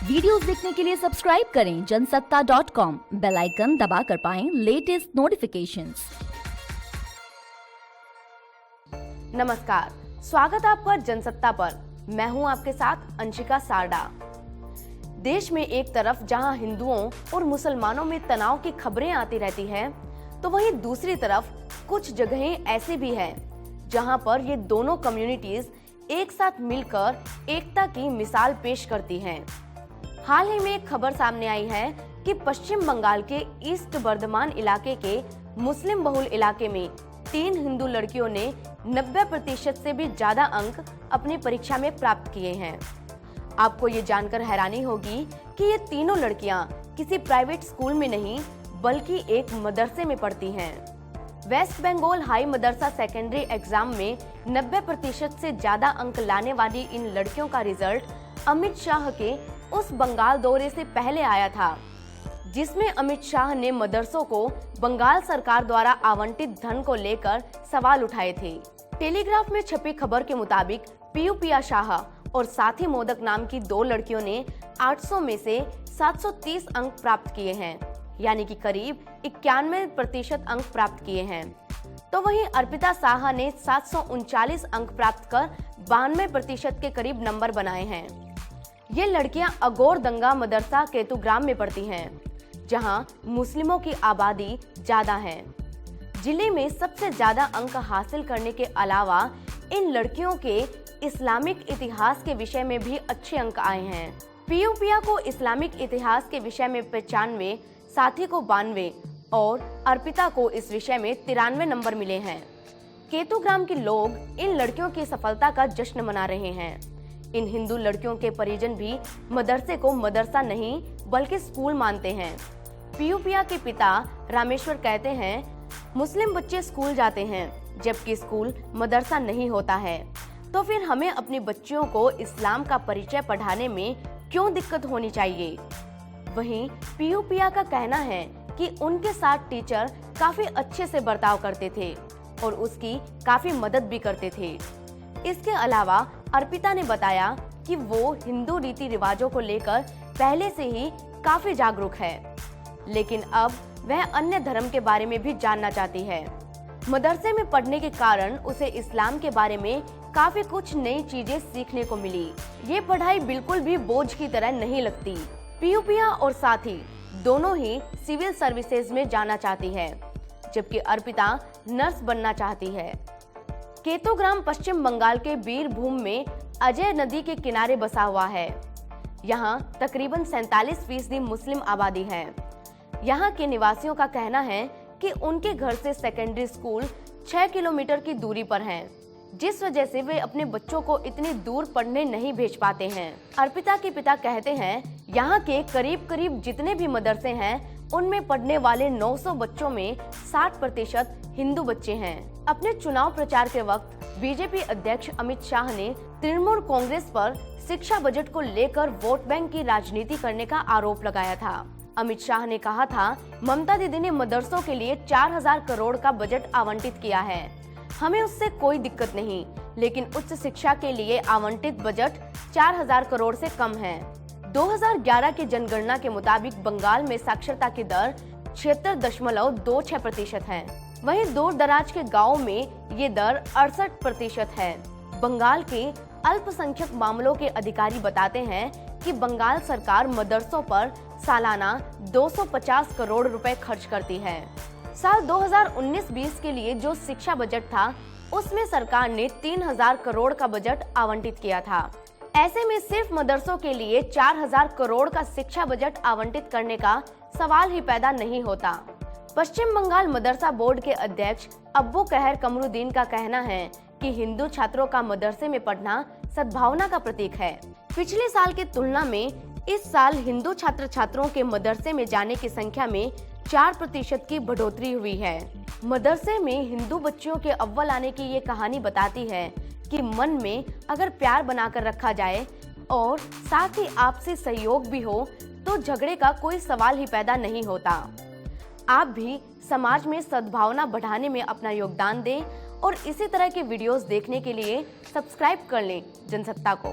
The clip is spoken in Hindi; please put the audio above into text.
वीडियोस देखने के लिए सब्सक्राइब करें जनसत्ता.com, बेल आइकन दबाकर पाएं लेटेस्ट नोटिफिकेशंस। नमस्कार, स्वागत है आपका जनसत्ता पर। मैं हूं आपके साथ अंशिका सारडा। देश में एक तरफ जहां हिंदुओं और मुसलमानों में तनाव की खबरें आती रहती हैं, तो वहीं दूसरी तरफ कुछ जगहें ऐसी भी हैं जहां पर ये दोनों कम्युनिटीज एक साथ मिलकर एकता की मिसाल पेश करती हैं। हाल ही में एक खबर सामने आई है कि पश्चिम बंगाल के ईस्ट बर्धमान इलाके के मुस्लिम बहुल इलाके में 3 हिंदू लड़कियों ने 90% से भी ज्यादा अंक अपनी परीक्षा में प्राप्त किए हैं। आपको ये जानकर हैरानी होगी कि ये तीनों लड़कियां किसी प्राइवेट स्कूल में नहीं बल्कि एक मदरसे में पढ़ती हैं। वेस्ट बंगाल हाई मदरसा सेकेंडरी एग्जाम में 90% से ज्यादा अंक लाने वाली इन लड़कियों का रिजल्ट अमित शाह के उस बंगाल दौरे से पहले आया था, जिसमें अमित शाह ने मदरसों को बंगाल सरकार द्वारा आवंटित धन को लेकर सवाल उठाए थे। टेलीग्राफ में छपी खबर के मुताबिक पीयू पिया शाह और साथी मोदक नाम की 2 लड़कियों ने 800 में से 730 अंक प्राप्त किए हैं, यानी कि करीब 91% अंक प्राप्त किए हैं। तो वहीं अर्पिता साहा ने 739 अंक प्राप्त कर 92% के करीब नंबर बनाए हैं। ये लड़कियां अगोर दंगा मदरसा केतुग्राम में पढ़ती हैं, जहां मुस्लिमों की आबादी ज्यादा है। जिले में सबसे ज्यादा अंक हासिल करने के अलावा इन लड़कियों के इस्लामिक इतिहास के विषय में भी अच्छे अंक आए हैं। पीयू पिया को इस्लामिक इतिहास के विषय में 95, साथी को 92 और अर्पिता को इस विषय में 93 नंबर मिले हैं। केतुग्राम के लोग इन लड़कियों की सफलता का जश्न मना रहे हैं। इन हिंदू लड़कियों के परिजन भी मदरसे को मदरसा नहीं बल्कि स्कूल मानते हैं। पीयू पिया के पिता रामेश्वर कहते हैं, मुस्लिम बच्चे स्कूल जाते हैं जबकि स्कूल मदरसा नहीं होता है, तो फिर हमें अपनी बच्चियों को इस्लाम का परिचय पढ़ाने में क्यों दिक्कत होनी चाहिए। वहीं पीयू पिया का कहना है कि उनके साथ टीचर काफी अच्छे से बर्ताव करते थे और उसकी काफी मदद भी करते थे। इसके अलावा अर्पिता ने बताया कि वो हिंदू रीति रिवाजों को लेकर पहले से ही काफी जागरूक है, लेकिन अब वह अन्य धर्म के बारे में भी जानना चाहती है। मदरसे में पढ़ने के कारण उसे इस्लाम के बारे में काफी कुछ नई चीजें सीखने को मिली। ये पढ़ाई बिल्कुल भी बोझ की तरह नहीं लगती। पीयू पिया और साथी दोनों ही सिविल सर्विसेज में जाना चाहती है, जबकि अर्पिता नर्स बनना चाहती है। केतुग्राम पश्चिम बंगाल के बीरभूम में अजय नदी के किनारे बसा हुआ है। यहाँ तकरीबन 47% मुस्लिम आबादी है। यहाँ के निवासियों का कहना है कि उनके घर से सेकेंडरी स्कूल 6 किलोमीटर की दूरी पर है, जिस वजह से वे अपने बच्चों को इतनी दूर पढ़ने नहीं भेज पाते हैं। अर्पिता के पिता कहते हैं, यहाँ के करीब जितने भी मदरसे हैं, उनमें पढ़ने वाले 900 बच्चों में 60% हिंदू बच्चे हैं। अपने चुनाव प्रचार के वक्त बीजेपी अध्यक्ष अमित शाह ने तृणमूल कांग्रेस पर शिक्षा बजट को लेकर वोट बैंक की राजनीति करने का आरोप लगाया था। अमित शाह ने कहा था, ममता दीदी ने मदरसों के लिए 4000 करोड़ का बजट आवंटित किया है, हमें उससे कोई दिक्कत नहीं, लेकिन उच्च शिक्षा के लिए आवंटित बजट 4000 करोड़ से कम है। 2011 की जनगणना के मुताबिक बंगाल में साक्षरता की दर 76.26% है। वहीं दूर दराज के गाँव में ये दर 68% है। बंगाल के अल्पसंख्यक मामलों के अधिकारी बताते हैं कि बंगाल सरकार मदरसों पर सालाना 250 करोड़ रुपए खर्च करती है। साल 2019-20 के लिए जो शिक्षा बजट था, उसमें सरकार ने 3000 करोड़ का बजट आवंटित किया था। ऐसे में सिर्फ मदरसों के लिए 4000 करोड़ का शिक्षा बजट आवंटित करने का सवाल ही पैदा नहीं होता। पश्चिम बंगाल मदरसा बोर्ड के अध्यक्ष अब्बू कहर कमरुद्दीन का कहना है कि हिंदू छात्रों का मदरसे में पढ़ना सद्भावना का प्रतीक है। पिछले साल की तुलना में इस साल हिंदू छात्र छात्राओं के मदरसे में जाने की संख्या में 4% की बढ़ोतरी हुई है। मदरसे में हिंदू बच्चियों के अव्वल आने की ये कहानी बताती है कि मन में अगर प्यार बनाकर रखा जाए और साथ ही आपसी सहयोग भी हो, तो झगड़े का कोई सवाल ही पैदा नहीं होता। आप भी समाज में सद्भावना बढ़ाने में अपना योगदान दें और इसी तरह के वीडियोस देखने के लिए सब्सक्राइब कर लें जनसत्ता को।